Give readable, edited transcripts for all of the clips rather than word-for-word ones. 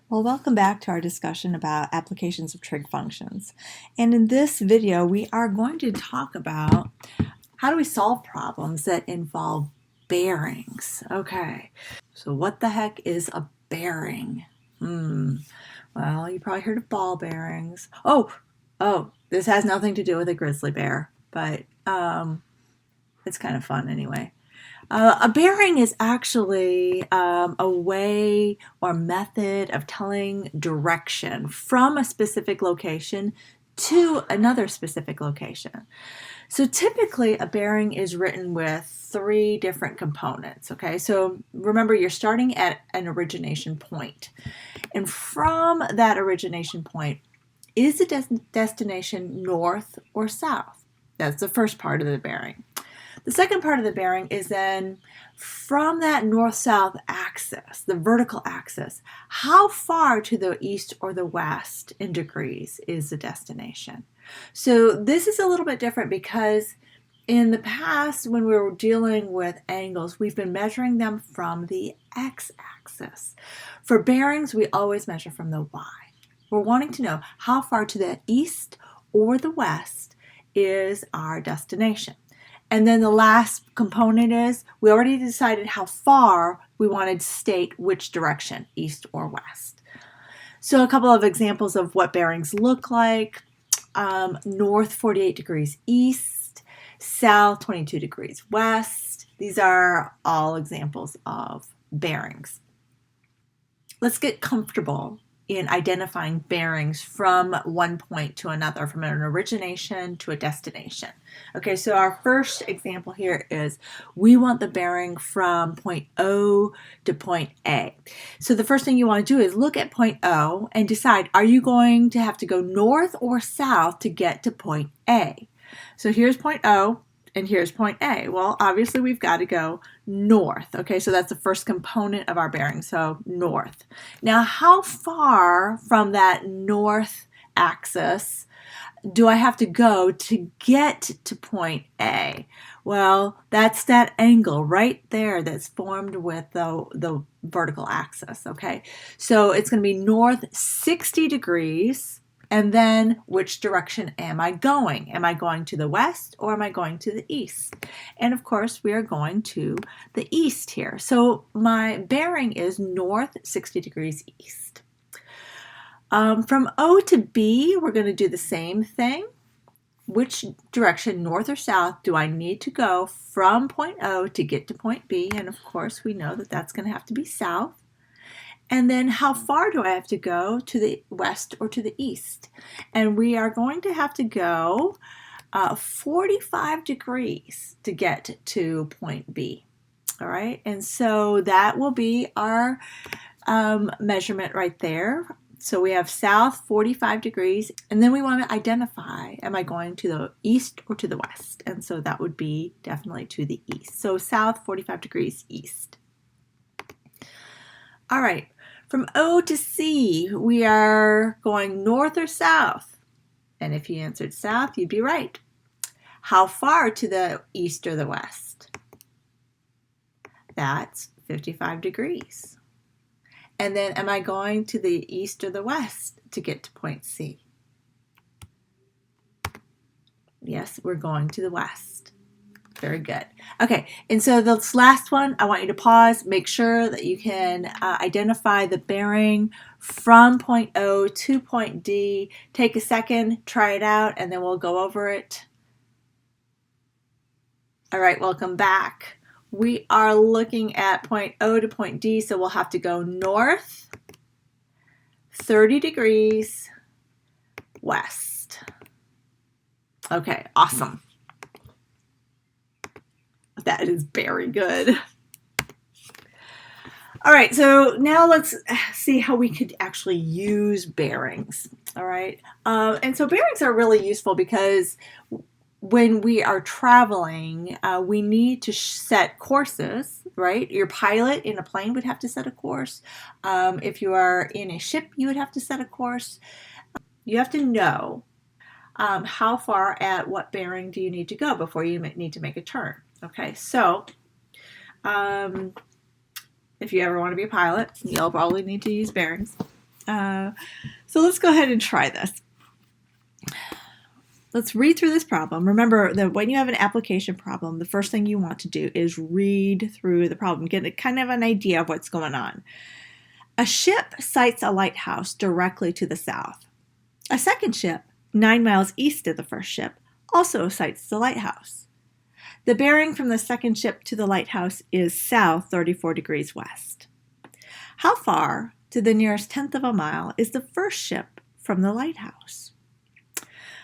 Well, welcome back to our discussion about applications of trig functions. And in this video, we are going to talk about how do we solve problems that involve bearings. Okay, so what the heck is a bearing? Well, you probably heard of ball bearings. Oh, this has nothing to do with a grizzly bear, but it's kind of fun anyway. A bearing is actually a way or method of telling direction from a specific location to another specific location. So typically a bearing is written with three different components, okay? So remember, you're starting at an origination point. And from that origination point, is the destination north or south? That's the first part of the bearing. The second part of the bearing is then from that north-south axis, the vertical axis, how far to the east or the west in degrees is the destination? So this is a little bit different because in the past, when we were dealing with angles, we've been measuring them from the x-axis. For bearings, we always measure from the y. We're wanting to know how far to the east or the west is our destination. And then the last component is we already decided how far we wanted to state which direction, east or west. So a couple of examples of what bearings look like. North 48 degrees east, south 22 degrees west. These are all examples of bearings. Let's get comfortable in identifying bearings from one point to another, from an origination to a destination. Okay, so our first example here is we want the bearing from point O to point A. So the first thing you want to do is look at point O and decide, are you going to have to go north or south to get to point A? So here's point O and here's point A. Well, obviously we've got to go north. Okay, so that's the first component of our bearing, so north. Now, how far from that north axis do I have to go to get to point A? Well, that's that angle right there that's formed with the vertical axis, okay? So it's going to be north 60 degrees. And then which direction am I going? Am I going to the west or am I going to the east? And of course, we are going to the east here. So my bearing is north 60 degrees east. From O to B, we're going to do the same thing. Which direction, north or south, do I need to go from point O to get to point B? And of course, we know that that's going to have to be south. And then how far do I have to go to the west or to the east? And we are going to have to go 45 degrees to get to point B. All right, and so that will be our measurement right there. So we have south 45 degrees, and then we want to identify, am I going to the east or to the west? And so that would be definitely to the east. So south 45 degrees east. All right, from O to C, we are going north or south? And if you answered south, you'd be right. How far to the east or the west? That's 55 degrees. And then am I going to the east or the west to get to point C? Yes, we're going to the west. Very good. Okay, and so this last one, I want you to pause, make sure that you can identify the bearing from point O to point D. Take a second, try it out, and then we'll go over it. All right, welcome back. We are looking at point O to point D, so we'll have to go north 30 degrees west. Okay, awesome. That is very good. All right, so now let's see how we could actually use bearings. All right, and so bearings are really useful because when we are traveling, we need to set courses, right? Your pilot in a plane would have to set a course. If you are in a ship, you would have to set a course. You have to know how far at what bearing do you need to go before you need to make a turn. Okay, so if you ever want to be a pilot, you'll probably need to use bearings. So let's go ahead and try this. Let's read through this problem. Remember that when you have an application problem, the first thing you want to do is read through the problem, get kind of an idea of what's going on. A ship sights a lighthouse directly to the south. A second ship, 9 miles east of the first ship, also sights the lighthouse. The bearing from the second ship to the lighthouse is south 34 degrees west. How far to the nearest tenth of a mile is the first ship from the lighthouse?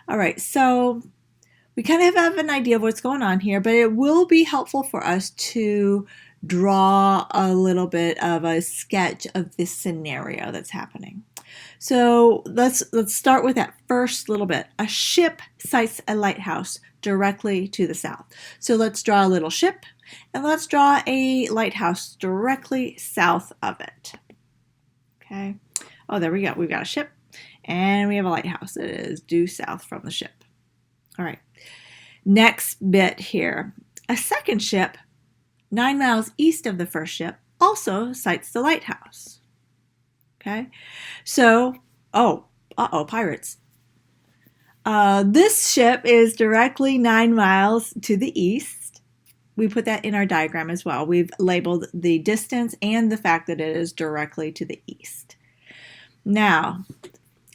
All right, so we kind of have an idea of what's going on here, but it will be helpful for us to draw a little bit of a sketch of this scenario that's happening. So let's start with that first little bit. A ship sights a lighthouse directly to the south. So let's draw a little ship, and let's draw a lighthouse directly south of it. Okay. Oh, there we go. We've got a ship. And we have a lighthouse that is due south from the ship. All right. Next bit here. A second ship, 9 miles east of the first ship, also sights the lighthouse. Okay. So, pirates. This ship is directly 9 miles to the east. We put that in our diagram as well. We've labeled the distance and the fact that it is directly to the east. Now,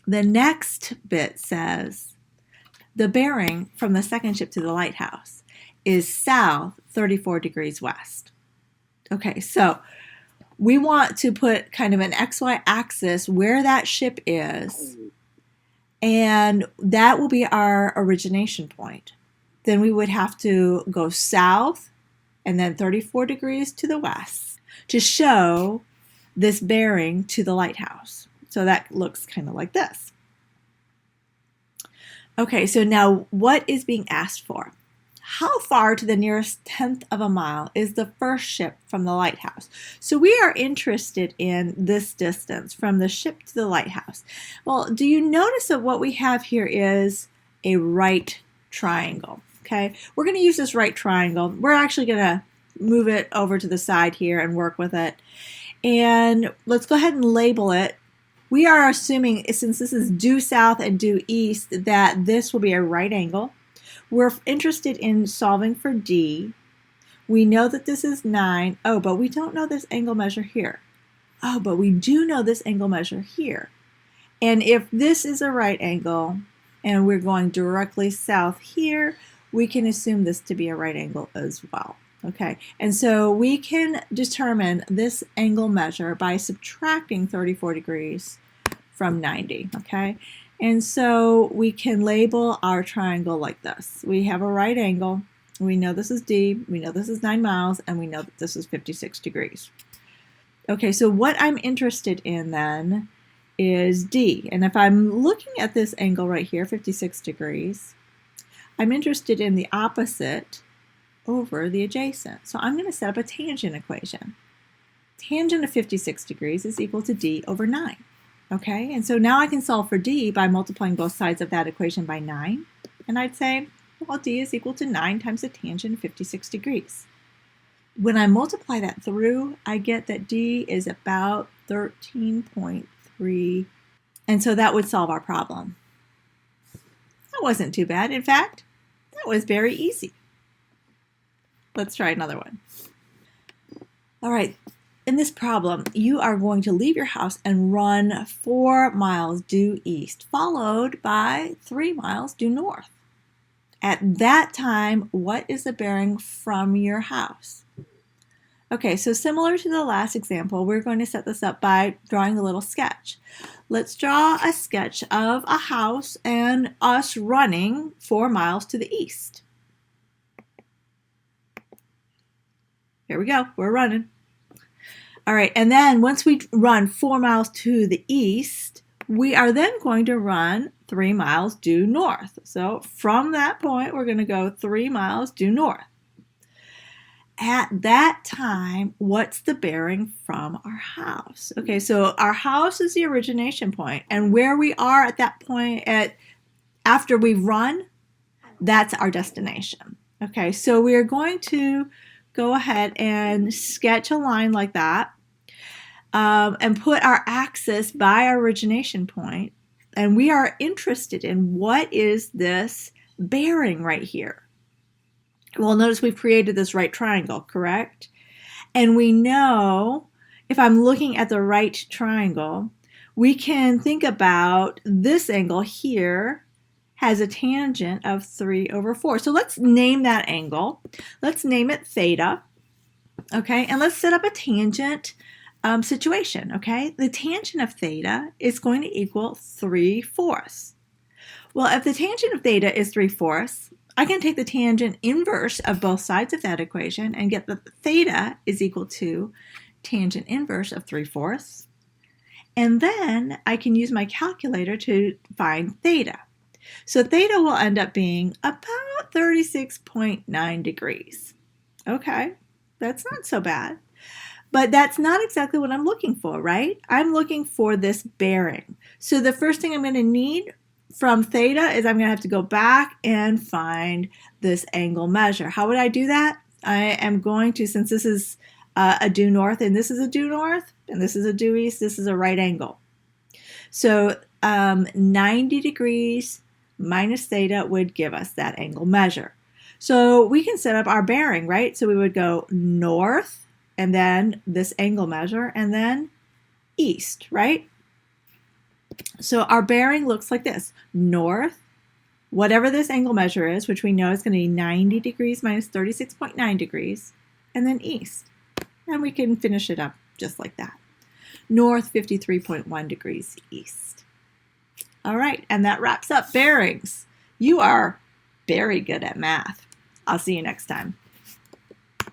the next bit says the bearing from the second ship to the lighthouse is south 34 degrees west. Okay, so we want to put kind of an XY axis where that ship is, and that will be our origination point. Then we would have to go south and then 34 degrees to the west to show this bearing to the lighthouse. So that looks kind of like this. Okay, so now what is being asked for? How far to the nearest tenth of a mile is the first ship from the lighthouse? So we are interested in this distance from the ship to the lighthouse. Well, do you notice that what we have here is a right triangle? Okay, we're going to use this right triangle. We're actually going to move it over to the side here and work with it. And let's go ahead and label it. We are assuming, since this is due south and due east, that this will be a right angle. We're interested in solving for D. We know that this is 9. Oh, but we don't know this angle measure here. Oh, but we do know this angle measure here. And if this is a right angle and we're going directly south here, we can assume this to be a right angle as well. Okay, and so we can determine this angle measure by subtracting 34 degrees from 90, okay? And so we can label our triangle like this. We have a right angle, we know this is D, we know this is 9 miles, and we know that this is 56 degrees. Okay, so what I'm interested in then is D, and if I'm looking at this angle right here, 56 degrees, I'm interested in the opposite over the adjacent. So I'm going to set up a tangent equation. Tangent of 56 degrees is equal to D over 9. Okay, and so now I can solve for D by multiplying both sides of that equation by 9. And I'd say, well, D is equal to 9 times the tangent of 56 degrees. When I multiply that through, I get that D is about 13.3. And so that would solve our problem. That wasn't too bad. In fact, that was very easy. Let's try another one. All right, in this problem, you are going to leave your house and run 4 miles due east, followed by 3 miles due north. At that time, what is the bearing from your house? Okay, so similar to the last example, we're going to set this up by drawing a little sketch. Let's draw a sketch of a house and us running 4 miles to the east. Here we go, we're running. All right, and then once we run 4 miles to the east, we are then going to run 3 miles due north. So from that point, we're going to go 3 miles due north. At that time, what's the bearing from our house? Okay, so our house is the origination point, and where we are at that point after we've run, that's our destination. Okay, so we are going to go ahead and sketch a line like that. and put our axis by our origination point. And we are interested in what is this bearing right here. Well, notice we've created this right triangle, correct? And we know if I'm looking at the right triangle, we can think about this angle here has a tangent of 3/4. So let's name that angle. Let's name it theta, okay? And let's set up a tangent situation, okay? The tangent of theta is going to equal 3/4. Well, if the tangent of theta is 3/4, I can take the tangent inverse of both sides of that equation and get that theta is equal to tangent inverse of 3/4. And then I can use my calculator to find theta. So theta will end up being about 36.9 degrees. Okay, that's not so bad. But that's not exactly what I'm looking for, right? I'm looking for this bearing. So the first thing I'm going to need from theta is I'm going to have to go back and find this angle measure. How would I do that? I am going to, since this is a due north and this is a due north and this is a due east, this is a right angle. So 90 degrees minus theta would give us that angle measure. So we can set up our bearing, right? So we would go north and then this angle measure and then east, right? So our bearing looks like this: north, whatever this angle measure is, which we know is going to be 90 degrees minus 36.9 degrees, and then east. And we can finish it up just like that. North, 53.1 degrees east. All right, and that wraps up bearings. You are very good at math. I'll see you next time.